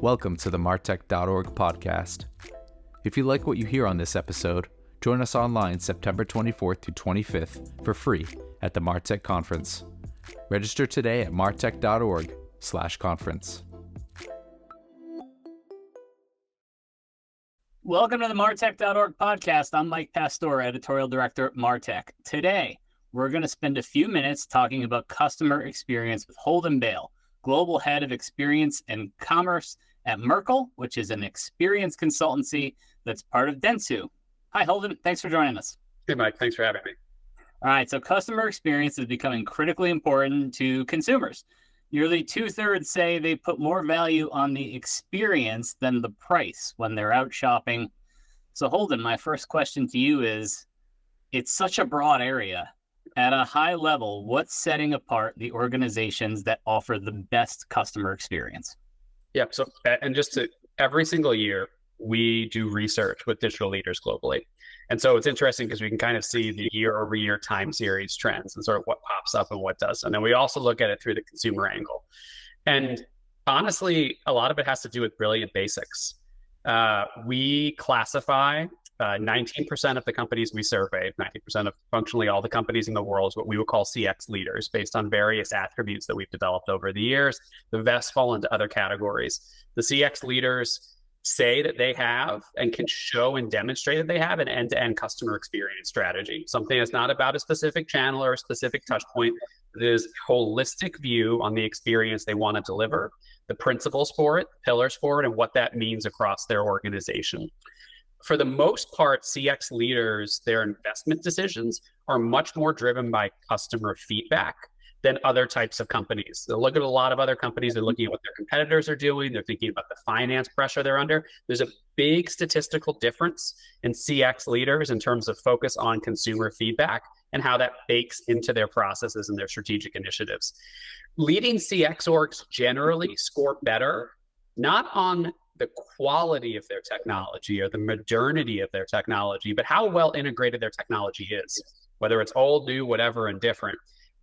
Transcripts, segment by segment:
Welcome to the MarTech.org podcast. If you like what you hear on this episode, join us online September 24th to 25th for free at the MarTech Conference. Register today at martech.org/conference. Welcome to the MarTech.org podcast. I'm Mike Pastore, Editorial Director at MarTech. Today, we're going to spend a few minutes talking about customer experience with Holden Bale, Global Head of Experience and Commerce at Merkle, which is an experience consultancy that's part of Dentsu. Hi, Holden. Thanks for joining us. Hey, Mike. Thanks for having me. All right. So customer experience is becoming critically important to consumers. Nearly 2/3 say they put more value on the experience than the price when they're out shopping. So Holden, my first question to you is, it's such a broad area. At a high level, what's setting apart the organizations that offer the best customer experience? Yeah. So, and just to every single year, we do research with digital leaders globally. And so it's interesting because we can kind of see the year-over-year time series trends and sort of what pops up and what doesn't. And then we also look at it through the consumer angle. And honestly, a lot of it has to do with brilliant basics. We classify 19% of the companies we surveyed, 90% of functionally all the companies in the world is what we would call CX leaders based on various attributes that we've developed over the years. The rest fall into other categories. The CX leaders say that they have and can show and demonstrate that they have an end-to-end customer experience strategy, something that's not about a specific channel or a specific touch point. It is a holistic view on the experience they want to deliver, the principles for it, pillars for it, and what that means across their organization. For the most part, CX leaders, their investment decisions are much more driven by customer feedback than other types of companies. They'll look at a lot of other companies. They're looking at what their competitors are doing. They're thinking about the finance pressure they're under. There's a big statistical difference in CX leaders in terms of focus on consumer feedback and how that bakes into their processes and their strategic initiatives. Leading CX orgs generally score better, not on the quality of their technology or the modernity of their technology, but how well integrated their technology is, whether it's old, new, whatever, and different.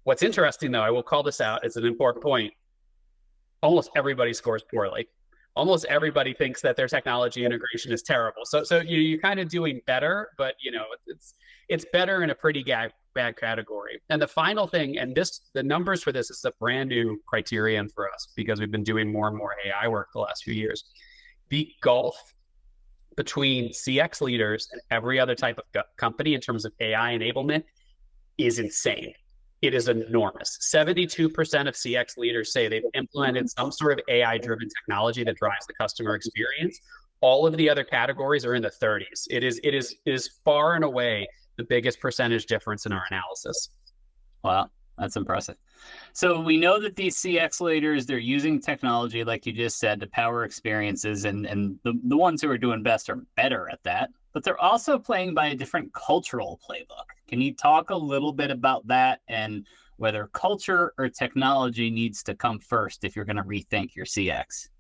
What's interesting, though, I will call this out, it's an important point. Almost everybody scores poorly. Almost everybody thinks that their technology integration is terrible. So you're kind of doing better, but it's better in a pretty bad category. And the final thing, and the numbers for this is a brand new criterion for us because we've been doing more and more AI work the last few years. The gulf between CX leaders and every other type of company in terms of AI enablement is insane. It is enormous. 72% of CX leaders say they've implemented some sort of AI-driven technology that drives the customer experience. All of the other categories are in the 30s. It is far and away the biggest percentage difference in our analysis. Wow, that's impressive. So we know that these CX leaders, they're using technology, like you just said, to power experiences, and the ones who are doing best are better at that. But they're also playing by a different cultural playbook. Can you talk a little bit about that and whether culture or technology needs to come first if you're going to rethink your CX?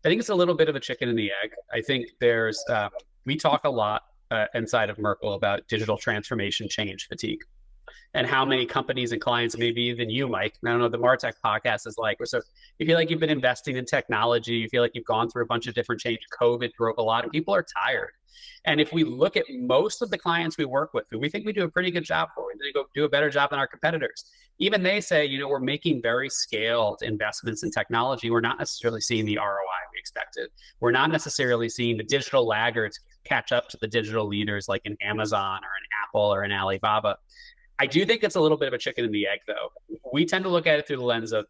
I think it's a little bit of a chicken and the egg. I think there's, we talk a lot inside of Merkle about digital transformation change fatigue and how many companies and clients, maybe even you, Mike, I don't know, the MarTech podcast is like, so you feel like you've been investing in technology, you feel like you've gone through a bunch of different changes. COVID drove a lot of people are tired. And if we look at most of the clients we work with, we think we do a pretty good job for, we do a better job than our competitors. Even they say, we're making very scaled investments in technology. We're not necessarily seeing the ROI we expected. We're not necessarily seeing the digital laggards catch up to the digital leaders like an Amazon or an Apple or an Alibaba. I do think it's a little bit of a chicken and the egg, though. We tend to look at it through the lens of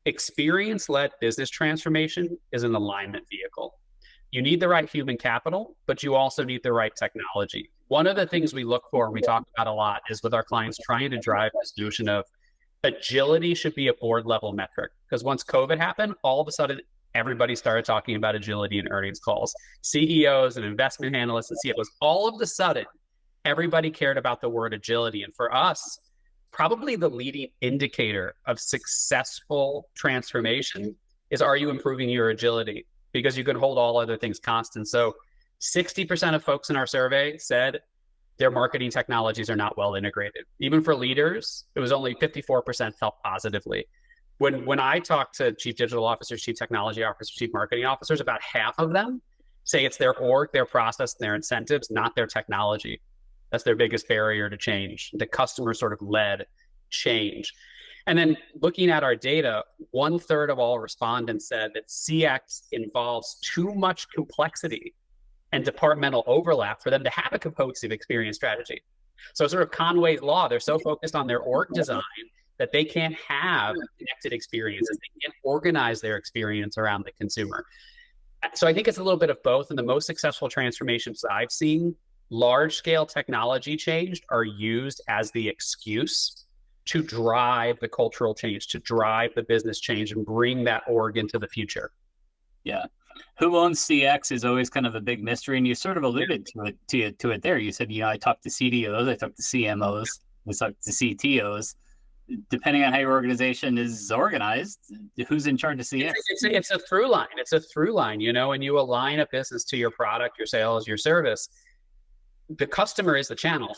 experience-led business transformation is an alignment vehicle. You need the right human capital, but you also need the right technology. One of the things we look for and we talk about a lot is with our clients trying to drive this notion of agility should be a board level metric. Because once COVID happened, all of a sudden, everybody started talking about agility in earnings calls. CEOs and investment analysts and CFOs, all of a sudden, everybody cared about the word agility. And for us, probably the leading indicator of successful transformation is, are you improving your agility? Because you can hold all other things constant. So 60% of folks in our survey said their marketing technologies are not well integrated. Even for leaders, it was only 54% felt positively. When I talk to chief digital officers, chief technology officers, chief marketing officers, about half of them say it's their org, their process, and their incentives, not their technology. That's their biggest barrier to change, the customer sort of led change. And then looking at our data, 1/3 of all respondents said that CX involves too much complexity and departmental overlap for them to have a cohesive experience strategy. So sort of Conway's law, they're so focused on their org design that they can't have connected experiences. They can't organize their experience around the consumer. So I think it's a little bit of both. And the most successful transformations I've seen, large-scale technology change, are used as the excuse to drive the cultural change, to drive the business change and bring that org into the future. Yeah. Who owns CX is always kind of a big mystery. And you sort of alluded to it there. You said, I talked to CDOs, I talked to CMOs, I talked to CTOs. Depending on how your organization is organized, who's in charge of CX? It's a through line. It's a through line, and you align a business to your product, your sales, your service. The customer is the channel,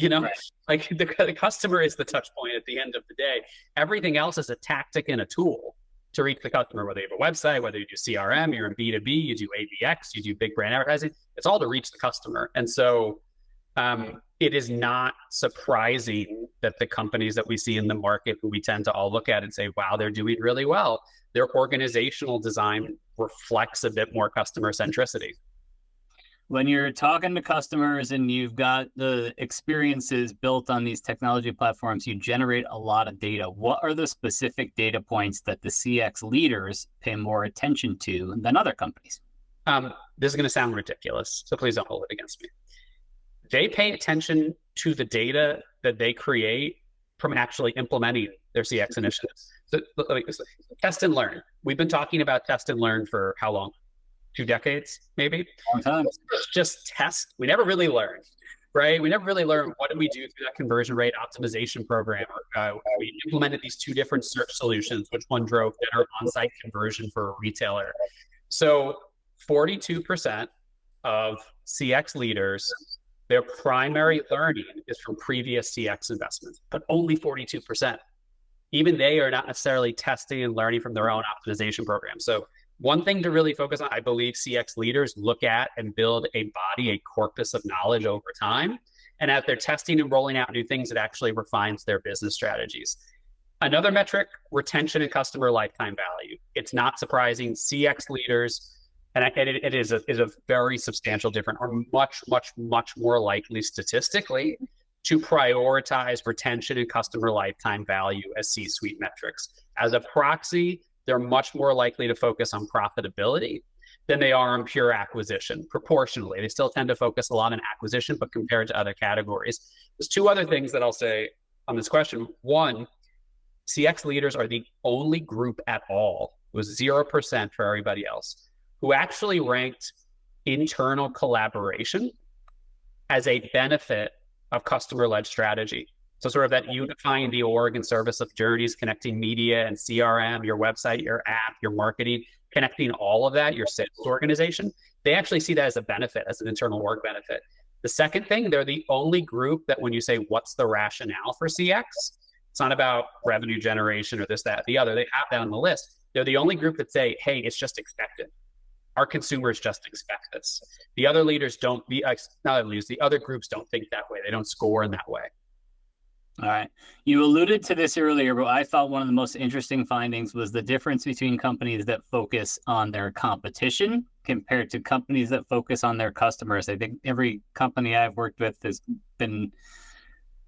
right. Like the customer is the touch point at the end of the day. Everything else is a tactic and a tool to reach the customer, whether you have a website, whether you do CRM, you're in B2B, you do ABX, you do big brand advertising. It's all to reach the customer. And so it is not surprising that the companies that we see in the market, who we tend to all look at and say, wow, they're doing really well, their organizational design reflects a bit more customer centricity. When you're talking to customers and you've got the experiences built on these technology platforms, you generate a lot of data. What are the specific data points that the CX leaders pay more attention to than other companies? This is going to sound ridiculous, so please don't hold it against me. They pay attention to the data that they create from actually implementing their CX initiatives. So test and learn. We've been talking about test and learn for how long? 2 decades, maybe? Long time. Just test. We never really learned, right? We never really learned what did we do through that conversion rate optimization program. We implemented these 2 different search solutions, which one drove better on-site conversion for a retailer. So 42% of CX leaders, their primary learning is from previous CX investments, but only 42%. Even they are not necessarily testing and learning from their own optimization program. So one thing to really focus on, I believe CX leaders look at and build a body, a corpus of knowledge over time. And as they're testing and rolling out new things, it actually refines their business strategies. Another metric, retention and customer lifetime value. It's not surprising. CX leaders, and it is a very substantial difference, are much, much, much more likely statistically to prioritize retention and customer lifetime value as C-suite metrics. As a proxy, they're much more likely to focus on profitability than they are on pure acquisition, proportionally. They still tend to focus a lot on acquisition, but compared to other categories. There's 2 other things that I'll say on this question. One, CX leaders are the only group at all, it was 0% for everybody else, who actually ranked internal collaboration as a benefit of customer-led strategy. So sort of that unifying the org and service of journeys, connecting media and CRM, your website, your app, your marketing, connecting all of that, your sales organization, they actually see that as a benefit, as an internal org benefit. The second thing, they're the only group that when you say, what's the rationale for CX? It's not about revenue generation or this, that, the other. They have that on the list. They're the only group that say, hey, it's just expected. Our consumers just expect this. The other leaders don't, the other groups don't think that way. They don't score in that way. All right. You alluded to this earlier, but I thought one of the most interesting findings was the difference between companies that focus on their competition compared to companies that focus on their customers. I think every company I've worked with has been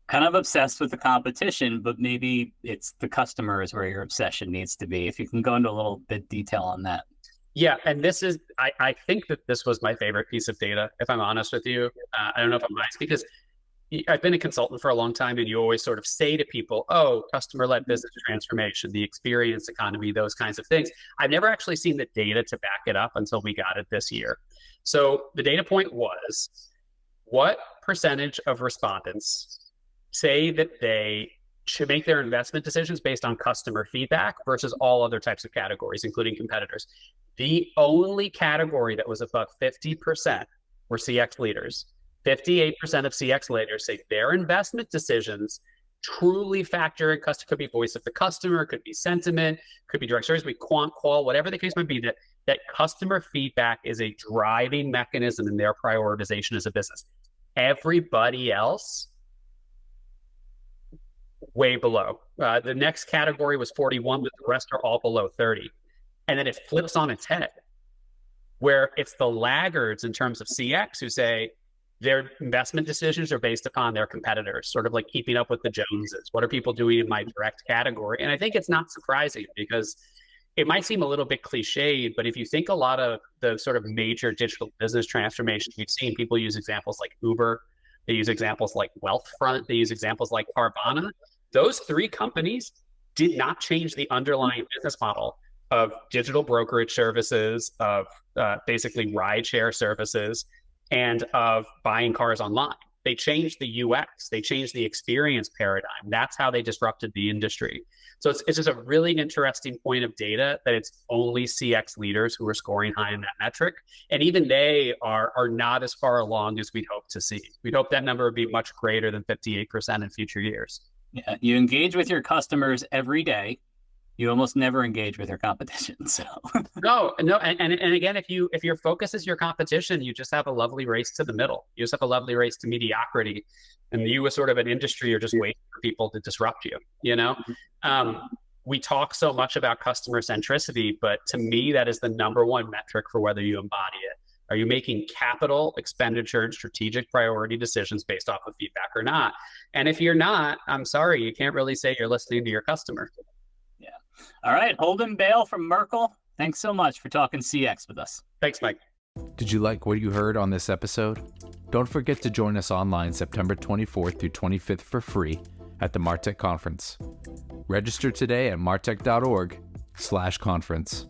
kind of obsessed with the competition, but maybe it's the customers where your obsession needs to be. If you can go into a little bit detail on that. Yeah, and this is, I think that this was my favorite piece of data, if I'm honest with you. I don't know if I'm biased, because I've been a consultant for a long time, and you always sort of say to people, oh, customer-led business transformation, the experience economy, those kinds of things. I've never actually seen the data to back it up until we got it this year. So the data point was, what percentage of respondents say that they should make their investment decisions based on customer feedback versus all other types of categories, including competitors? The only category that was above 50% were CX leaders. 58% of CX leaders say their investment decisions truly factor in customer, could be voice of the customer, could be sentiment, could be direct service, we quant qual, whatever the case might be, that customer feedback is a driving mechanism in their prioritization as a business. Everybody else, way below. The next category was 41, but the rest are all below 30. And then it flips on its head, where it's the laggards in terms of CX who say their investment decisions are based upon their competitors, sort of like keeping up with the Joneses. What are people doing in my direct category? And I think it's not surprising, because it might seem a little bit cliched, but if you think a lot of the sort of major digital business transformations we've seen, people use examples like Uber, they use examples like Wealthfront, they use examples like Carvana. Those three companies did not change the underlying business model of digital brokerage services, of basically rideshare services, and of buying cars online. They changed the UX, they changed the experience paradigm. That's how they disrupted the industry. So it's just a really interesting point of data that it's only CX leaders who are scoring high in that metric. And even they are not as far along as we'd hope to see. We'd hope that number would be much greater than 58% in future years. Yeah, you engage with your customers every day. You almost never engage with your competition. So no, and again, if your focus is your competition, you just have a lovely race to the middle. You just have a lovely race to mediocrity, and you as sort of an industry are just waiting for people to disrupt you. You know, we talk so much about customer centricity, but to me, that is the number one metric for whether you embody it. Are you making capital expenditure and strategic priority decisions based off of feedback or not? And if you're not, I'm sorry, you can't really say you're listening to your customer. Yeah. All right. Holden Bale from Merkle, thanks so much for talking CX with us. Thanks, Mike. Did you like what you heard on this episode? Don't forget to join us online September 24th through 25th for free at the MarTech conference. Register today at martech.org/conference.